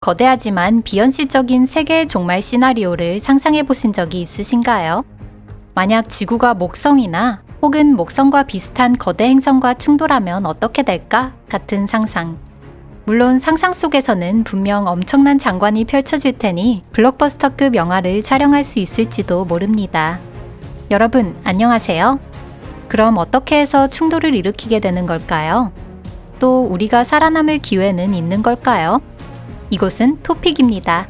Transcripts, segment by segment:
거대하지만 비현실적인 세계의 종말 시나리오를 상상해 보신 적이 있으신가요? 만약 지구가 목성이나 혹은 목성과 비슷한 거대 행성과 충돌하면 어떻게 될까? 같은 상상. 물론 상상 속에서는 분명 엄청난 장관이 펼쳐질 테니 블록버스터급 영화를 촬영할 수 있을지도 모릅니다. 여러분, 안녕하세요. 그럼 어떻게 해서 충돌을 일으키게 되는 걸까요? 또 우리가 살아남을 기회는 있는 걸까요? 이곳은 토픽입니다.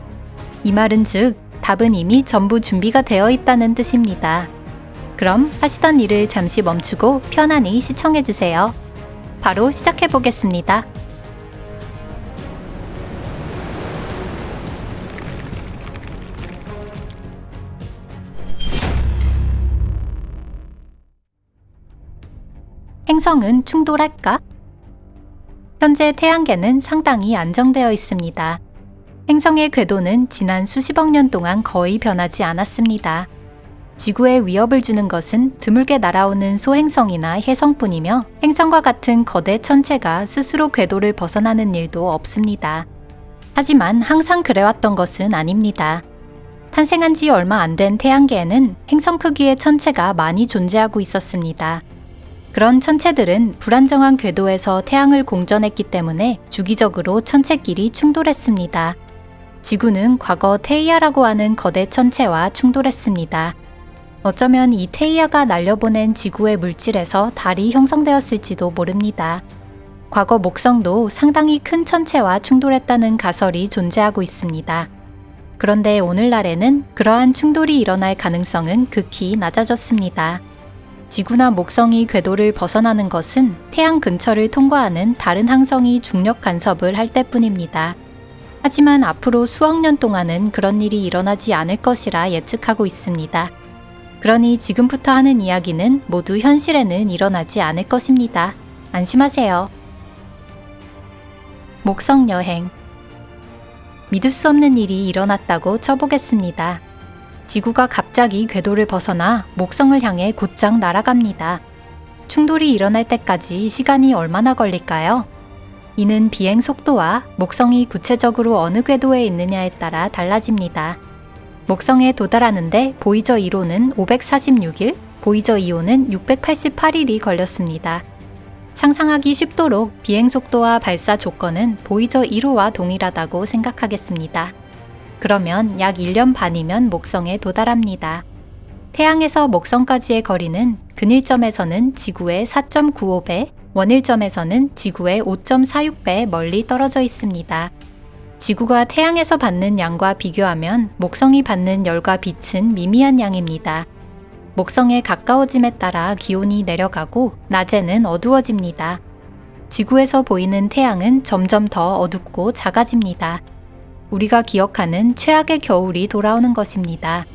이 말은 즉, 답은 이미 전부 준비가 되어 있다는 뜻입니다. 그럼 하시던 일을 잠시 멈추고 편안히 시청해주세요. 바로 시작해보겠습니다. 행성은 충돌할까? 현재 태양계는 상당히 안정되어 있습니다. 행성의 궤도는 지난 수십억 년 동안 거의 변하지 않았습니다. 지구에 위협을 주는 것은 드물게 날아오는 소행성이나 혜성뿐이며 행성과 같은 거대 천체가 스스로 궤도를 벗어나는 일도 없습니다. 하지만 항상 그래왔던 것은 아닙니다. 탄생한 지 얼마 안 된 태양계에는 행성 크기의 천체가 많이 존재하고 있었습니다. 그런 천체들은 불안정한 궤도에서 태양을 공전했기 때문에 주기적으로 천체끼리 충돌했습니다. 지구는 과거 테이아라고 하는 거대 천체와 충돌했습니다. 어쩌면 이 테이아가 날려보낸 지구의 물질에서 달이 형성되었을지도 모릅니다. 과거 목성도 상당히 큰 천체와 충돌했다는 가설이 존재하고 있습니다. 그런데 오늘날에는 그러한 충돌이 일어날 가능성은 극히 낮아졌습니다. 지구나 목성이 궤도를 벗어나는 것은 태양 근처를 통과하는 다른 항성이 중력 간섭을 할 때뿐입니다. 하지만 앞으로 수억 년 동안은 그런 일이 일어나지 않을 것이라 예측하고 있습니다. 그러니 지금부터 하는 이야기는 모두 현실에는 일어나지 않을 것입니다. 안심하세요. 목성 여행. 믿을 수 없는 일이 일어났다고 쳐보겠습니다. 지구가 갑자기 궤도를 벗어나 목성을 향해 곧장 날아갑니다. 충돌이 일어날 때까지 시간이 얼마나 걸릴까요? 이는 비행 속도와 목성이 구체적으로 어느 궤도에 있느냐에 따라 달라집니다. 목성에 도달하는데 보이저 1호는 546일, 보이저 2호는 688일이 걸렸습니다. 상상하기 쉽도록 비행 속도와 발사 조건은 보이저 1호와 동일하다고 생각하겠습니다. 그러면 약 1년 반이면 목성에 도달합니다. 태양에서 목성까지의 거리는 근일점에서는 지구의 4.95배, 원일점에서는 지구의 5.46배 멀리 떨어져 있습니다. 지구가 태양에서 받는 양과 비교하면 목성이 받는 열과 빛은 미미한 양입니다. 목성에 가까워짐에 따라 기온이 내려가고 낮에는 어두워집니다. 지구에서 보이는 태양은 점점 더 어둡고 작아집니다. 우리가 기억하는 최악의 겨울이 돌아오는 것입니다.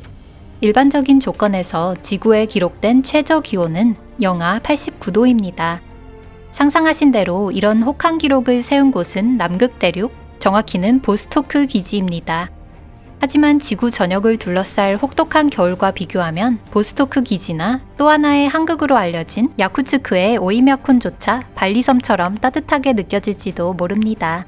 일반적인 조건에서 지구에 기록된 최저 기온은 영하 89도입니다. 상상하신 대로 이런 혹한 기록을 세운 곳은 남극 대륙, 정확히는 보스토크 기지입니다. 하지만 지구 전역을 둘러쌀 혹독한 겨울과 비교하면 보스토크 기지나 또 하나의 한극으로 알려진 야쿠츠크의 오이мя콘조차 발리섬처럼 따뜻하게 느껴질지도 모릅니다.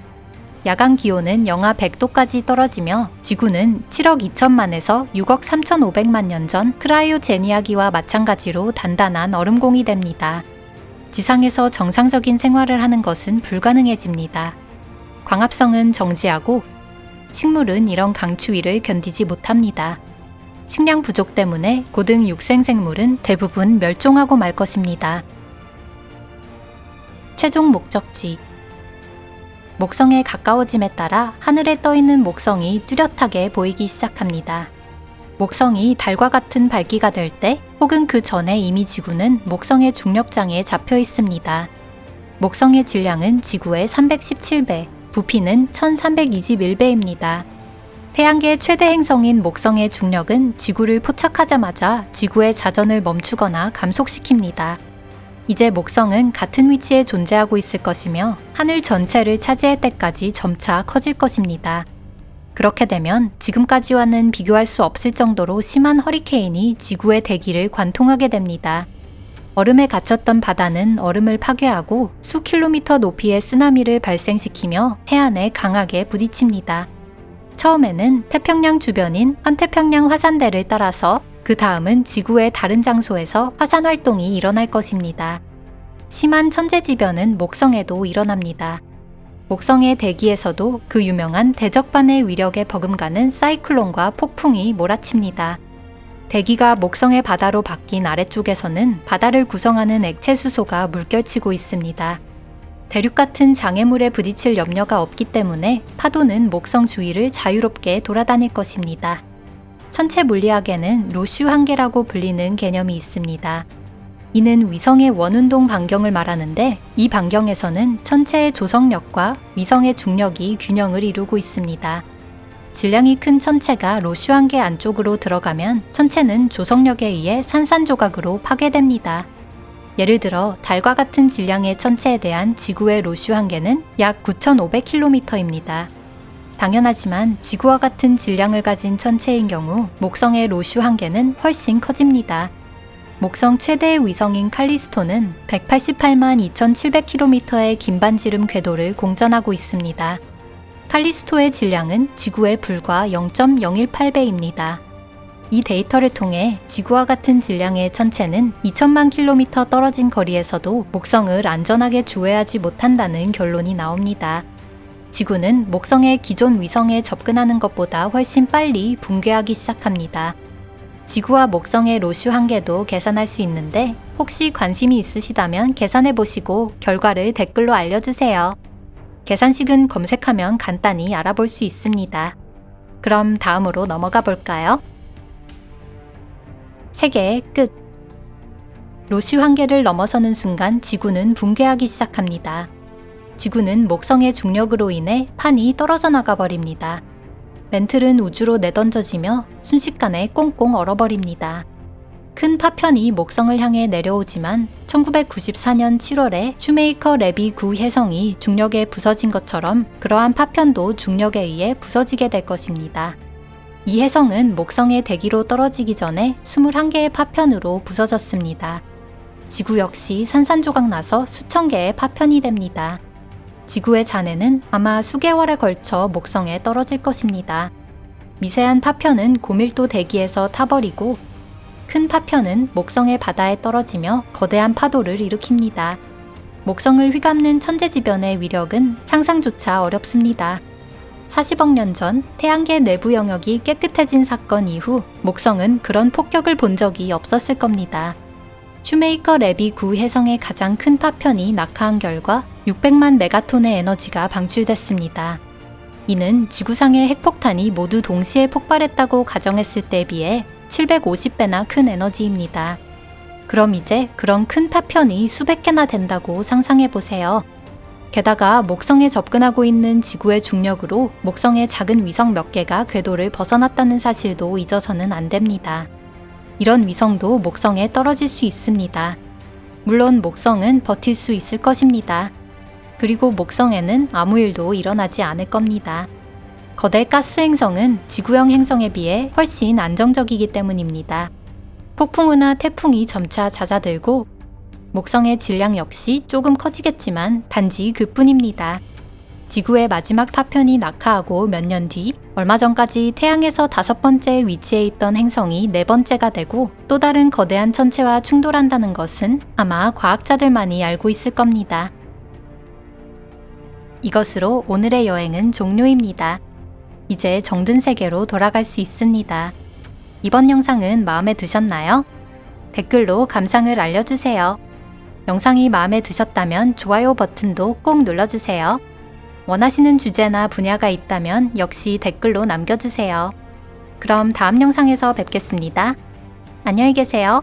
야간 기온은 영하 100도까지 떨어지며 지구는 7억 2천만에서 6억 3,500만 년 전 크라이오제니아기와 마찬가지로 단단한 얼음공이 됩니다. 지상에서 정상적인 생활을 하는 것은 불가능해집니다. 광합성은 정지하고 식물은 이런 강추위를 견디지 못합니다. 식량 부족 때문에 고등 육생생물은 대부분 멸종하고 말 것입니다. 최종 목적지. 목성에 가까워짐에 따라 하늘에 떠있는 목성이 뚜렷하게 보이기 시작합니다. 목성이 달과 같은 밝기가 될 때 혹은 그 전에 이미 지구는 목성의 중력장에 잡혀 있습니다. 목성의 질량은 지구의 317배, 부피는 1321배입니다. 태양계의 최대 행성인 목성의 중력은 지구를 포착하자마자 지구의 자전을 멈추거나 감속시킵니다. 이제 목성은 같은 위치에 존재하고 있을 것이며 하늘 전체를 차지할 때까지 점차 커질 것입니다. 그렇게 되면 지금까지와는 비교할 수 없을 정도로 심한 허리케인이 지구의 대기를 관통하게 됩니다. 얼음에 갇혔던 바다는 얼음을 파괴하고 수 킬로미터 높이의 쓰나미를 발생시키며 해안에 강하게 부딪힙니다. 처음에는 태평양 주변인 환태평양 화산대를 따라서 그 다음은 지구의 다른 장소에서 화산 활동이 일어날 것입니다. 심한 천재지변은 목성에도 일어납니다. 목성의 대기에서도 그 유명한 대적반의 위력에 버금가는 사이클론과 폭풍이 몰아칩니다. 대기가 목성의 바다로 바뀐 아래쪽에서는 바다를 구성하는 액체 수소가 물결치고 있습니다. 대륙 같은 장애물에 부딪힐 염려가 없기 때문에 파도는 목성 주위를 자유롭게 돌아다닐 것입니다. 천체 물리학에는 로슈 한계라고 불리는 개념이 있습니다. 이는 위성의 원운동 반경을 말하는데 이 반경에서는 천체의 조성력과 위성의 중력이 균형을 이루고 있습니다. 질량이 큰 천체가 로슈 한계 안쪽으로 들어가면 천체는 조성력에 의해 산산조각으로 파괴됩니다. 예를 들어 달과 같은 질량의 천체에 대한 지구의 로슈 한계는 약 9,500km입니다. 당연하지만 지구와 같은 질량을 가진 천체인 경우 목성의 로슈 한계는 훨씬 커집니다. 목성 최대의 위성인 칼리스토는 188만 2,700km의 긴반지름 궤도를 공전하고 있습니다. 칼리스토의 질량은 지구의 불과 0.018배입니다. 이 데이터를 통해 지구와 같은 질량의 천체는 2천만 킬로미터 떨어진 거리에서도 목성을 안전하게 주회하지 못한다는 결론이 나옵니다. 지구는 목성의 기존 위성에 접근하는 것보다 훨씬 빨리 붕괴하기 시작합니다. 지구와 목성의 로슈 한계도 계산할 수 있는데 혹시 관심이 있으시다면 계산해 보시고 결과를 댓글로 알려주세요. 계산식은 검색하면 간단히 알아볼 수 있습니다. 그럼 다음으로 넘어가 볼까요? 세계의 끝. 로슈 한계를 넘어서는 순간 지구는 붕괴하기 시작합니다. 지구는 목성의 중력으로 인해 판이 떨어져 나가 버립니다. 멘틀은 우주로 내던져지며 순식간에 꽁꽁 얼어버립니다. 큰 파편이 목성을 향해 내려오지만 1994년 7월에 슈메이커 레비 9 혜성이 중력에 부서진 것처럼 그러한 파편도 중력에 의해 부서지게 될 것입니다. 이 혜성은 목성의 대기로 떨어지기 전에 21개의 파편으로 부서졌습니다. 지구 역시 산산조각 나서 수천 개의 파편이 됩니다. 지구의 잔해는 아마 수개월에 걸쳐 목성에 떨어질 것입니다. 미세한 파편은 고밀도 대기에서 타버리고 큰 파편은 목성의 바다에 떨어지며 거대한 파도를 일으킵니다. 목성을 휘감는 천재지변의 위력은 상상조차 어렵습니다. 40억 년 전 태양계 내부 영역이 깨끗해진 사건 이후 목성은 그런 폭격을 본 적이 없었을 겁니다. 슈메이커 레비 9 혜성의 가장 큰 파편이 낙하한 결과 600만 메가톤의 에너지가 방출됐습니다. 이는 지구상의 핵폭탄이 모두 동시에 폭발했다고 가정했을 때에 비해 750배나 큰 에너지입니다. 그럼 이제 그런 큰 파편이 수백 개나 된다고 상상해 보세요. 게다가 목성에 접근하고 있는 지구의 중력으로 목성의 작은 위성 몇 개가 궤도를 벗어났다는 사실도 잊어서는 안 됩니다. 이런 위성도 목성에 떨어질 수 있습니다. 물론 목성은 버틸 수 있을 것입니다. 그리고 목성에는 아무 일도 일어나지 않을 겁니다. 거대 가스 행성은 지구형 행성에 비해 훨씬 안정적이기 때문입니다. 폭풍우나 태풍이 점차 잦아들고 목성의 질량 역시 조금 커지겠지만 단지 그뿐입니다. 지구의 마지막 파편이 낙하하고 몇 년 뒤 얼마 전까지 태양에서 5번째 위치에 있던 행성이 4번째가 되고 또 다른 거대한 천체와 충돌한다는 것은 아마 과학자들만이 알고 있을 겁니다. 이것으로 오늘의 여행은 종료입니다. 이제 정든 세계로 돌아갈 수 있습니다. 이번 영상은 마음에 드셨나요? 댓글로 감상을 알려주세요. 영상이 마음에 드셨다면 좋아요 버튼도 꼭 눌러주세요. 원하시는 주제나 분야가 있다면 역시 댓글로 남겨주세요. 그럼 다음 영상에서 뵙겠습니다. 안녕히 계세요.